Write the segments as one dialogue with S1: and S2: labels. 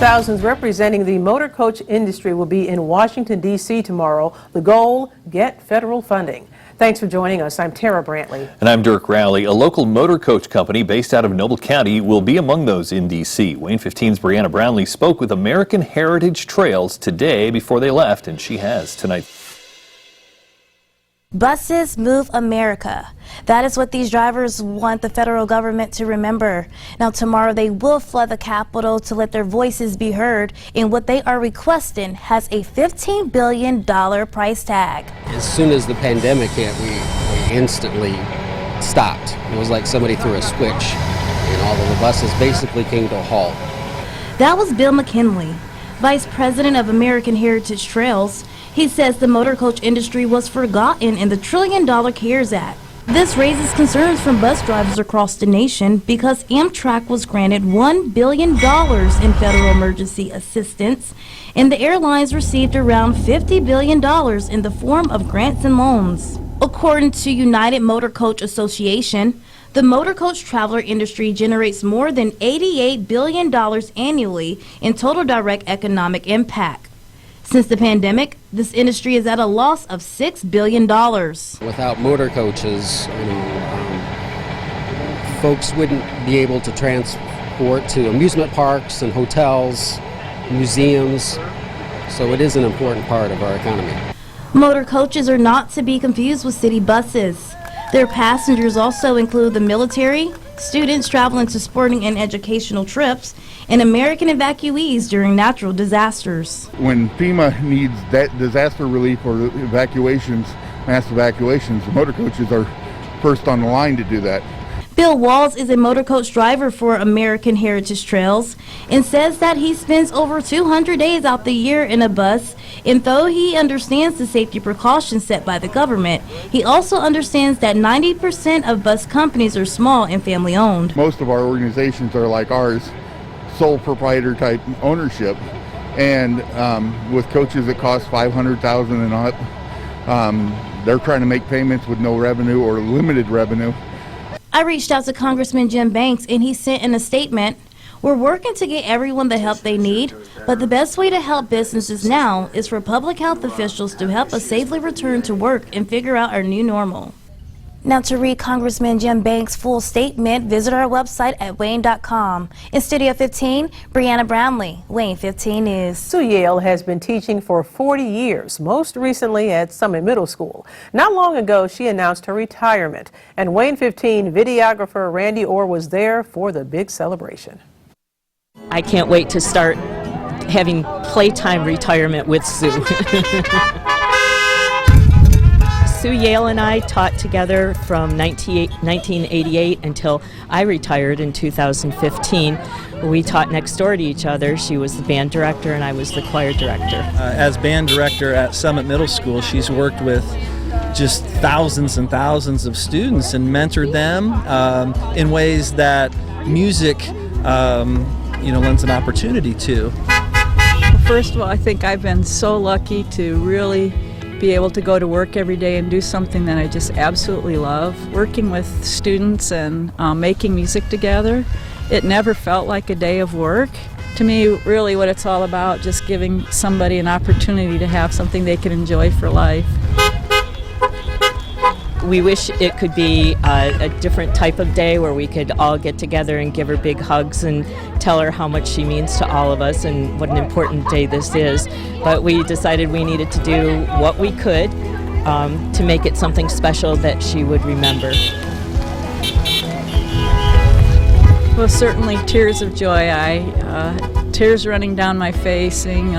S1: Thousands representing the motor coach industry will be in Washington, D.C. tomorrow. The goal, get federal funding. Thanks for joining us. I'm Tara Brantley.
S2: And I'm Dirk Rowley. A local motor coach company based out of Noble County will be among those in D.C. Wayne 15's Brianna Brownlee spoke with American Heritage Trails today before they left, and she has tonight.
S3: Buses move America. That is what these drivers want the federal government to remember. Now tomorrow they will flood the Capitol to let their voices be heard, and what they are requesting has a $15 billion price tag.
S4: As soon as the pandemic hit, we instantly stopped. It was like somebody threw a switch and all of the buses basically came to a halt.
S3: That was Bill McKinley, Vice President of American Heritage Trails. He says the motor coach industry was forgotten in the $1 trillion CARES Act. This raises concerns from bus drivers across the nation because Amtrak was granted $1 billion in federal emergency assistance, and the airlines received around $50 billion in the form of grants and loans. According to United Motor Coach Association, the motor coach traveler industry generates more than $88 billion annually in total direct economic impact. Since the pandemic, this industry is at a loss of $6 billion.
S4: Without motor coaches, folks wouldn't be able to transport to amusement parks and hotels, museums, so it is an important part of our economy.
S3: Motor coaches are not to be confused with city buses. Their passengers also include the military, students traveling to sporting and educational trips, and American evacuees during natural disasters.
S5: When FEMA needs that disaster relief or evacuations, mass evacuations, the motor coaches are first on the line to do that.
S3: Bill Walls is a motor coach driver for American Heritage Trails and says that he spends over 200 days out the year in a bus, and though he understands the safety precautions set by the government, he also understands that 90% of bus companies are small and family owned.
S5: Most of our organizations are like ours, sole proprietor type ownership, and with coaches that cost $500,000 and up, they're trying to make payments with no revenue or limited revenue.
S3: I reached out to Congressman Jim Banks, and he sent in a statement, "We're working to get everyone the help they need, but the best way to help businesses now is for public health officials to help us safely return to work and figure out our new normal." Now to read Congressman Jim Banks' full statement, visit our website at wayne.com. In Studio 15, Brianna Brownlee, Wayne 15 News.
S1: Sue Yale has been teaching for 40 years, most recently at Summit Middle School. Not long ago, she announced her retirement, and Wayne 15 videographer Randy Orr was there for the big celebration.
S6: I can't wait to start having playtime retirement with Sue. Sue Yale and I taught together from 1988 until I retired in 2015. We taught next door to each other. She was the band director and I was the choir director.
S7: As band director at Summit Middle School, she's worked with just thousands and thousands of students and mentored them in ways that music lends an opportunity to.
S8: First of all, I think I've been so lucky to really be able to go to work every day and do something that I just absolutely love. Working with students and making music together, it never felt like a day of work. To me, really what it's all about, just giving somebody an opportunity to have something they can enjoy for life.
S6: We wish it could be a different type of day where we could all get together and give her big hugs and tell her how much she means to all of us and what an important day this is. But we decided we needed to do what we could to make it something special that she would remember.
S8: Well, certainly tears of joy. Tears running down my face, seeing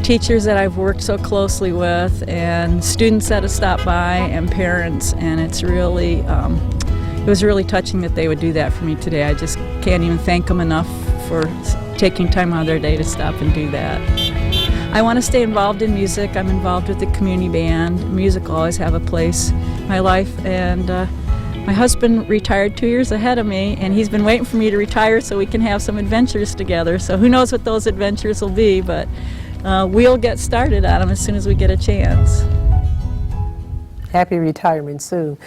S8: teachers that I've worked so closely with and students that have stopped by and parents, and it's really it was really touching that they would do that for me today. I just can't even thank them enough for taking time out of their day to stop and do that. I want to stay involved in music. I'm involved with the community band. Music will always have a place in my life, and my husband retired 2 years ahead of me, and he's been waiting for me to retire so we can have some adventures together. So who knows what those adventures will be, but we'll get started on them as soon as we get a chance.
S1: Happy retirement, Sue.